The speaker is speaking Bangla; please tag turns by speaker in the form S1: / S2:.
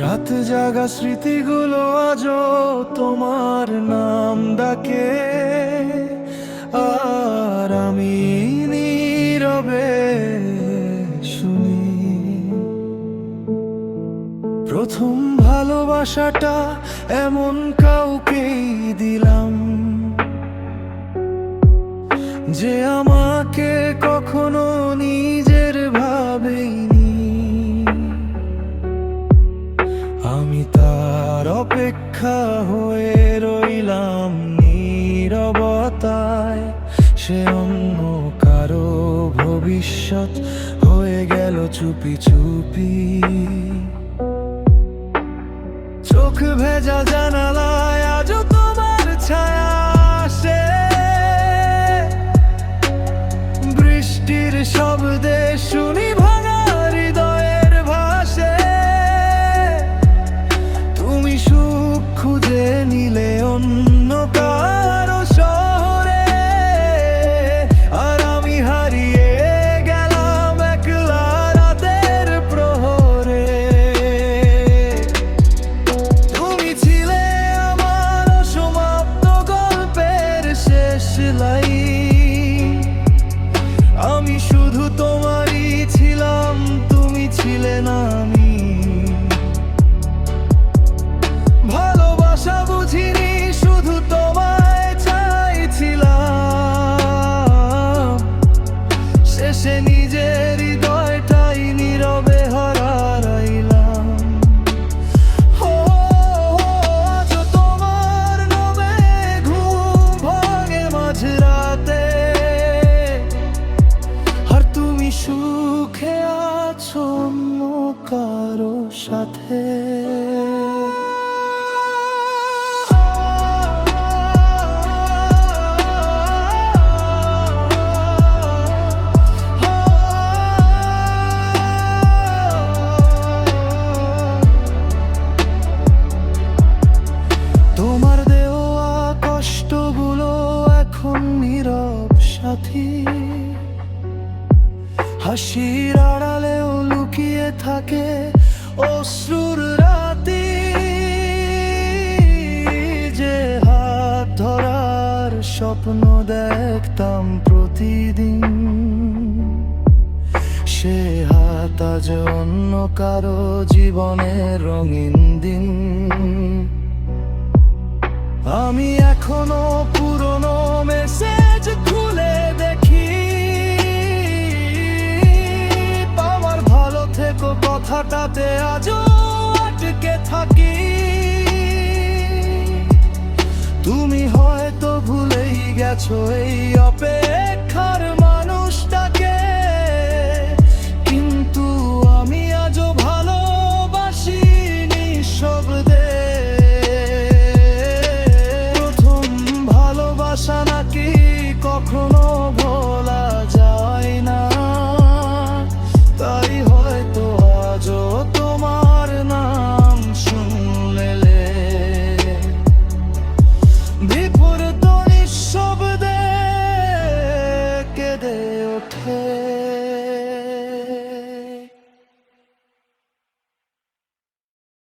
S1: রাত জাগা স্মৃতিগুলো আজও তোমার নাম ডাকে, আর আমি নীরবে শুনি। প্রথম ভালোবাসাটা এমন কাউকেই দিলাম, যে আমাকে কখনো নিজের ভাবেইনি। আমি তার অপেক্ষা হয়ে রইলাম নীরবতায়। সে অন্য কারো ভবিষ্যৎ হয়ে গেল চুপি চুপি। চোখ ভেজা জানালায় আজও তোমার ছায়া আসে, বৃষ্টির শব্দে শুনি ভাঙা হৃদয়ের ভাষে। তুমি সুখ খুঁজে নিলে অন্য কারো শহরে, আর আমি হারিয়ে গেলাম একলা রাতের প্রহরে। তুমি ছিলে আমার অসমাপ্ত গল্পের শেষ লাইন। আমি শুধু তোমারই ছিলাম, তুমি ছিলে না আমি। ভালোবাসা বুঝিনি, শুধু তোমায় চাইছিলাম। শেষে নিজের হৃদয়টাই নীরবে হারাইলাম। আজও তোমার নামে ঘুম ভাঙে মাঝরাতে, আর তুমি সুখে আছো অন্য কারো সাথে। তোমার দেওয়া কষ্টগুলো এখন নীরব সাথী। হাসির আড়ালেও লুকিয়ে থাকে অশ্রুর রাতি। যে হাত ধরার স্বপ্ন দেখতাম প্রতিদিন, সে হাত আজ অন্য কারো জীবনের রঙিন দিন। আমি এখনো পুরনো মেসেজ খুলে দেখি, আমার ভালো থেকো কথাটাতে আজও আটকে থাকি। তুমি হয়তো ভুলেই গেছো এই অপেক্ষা।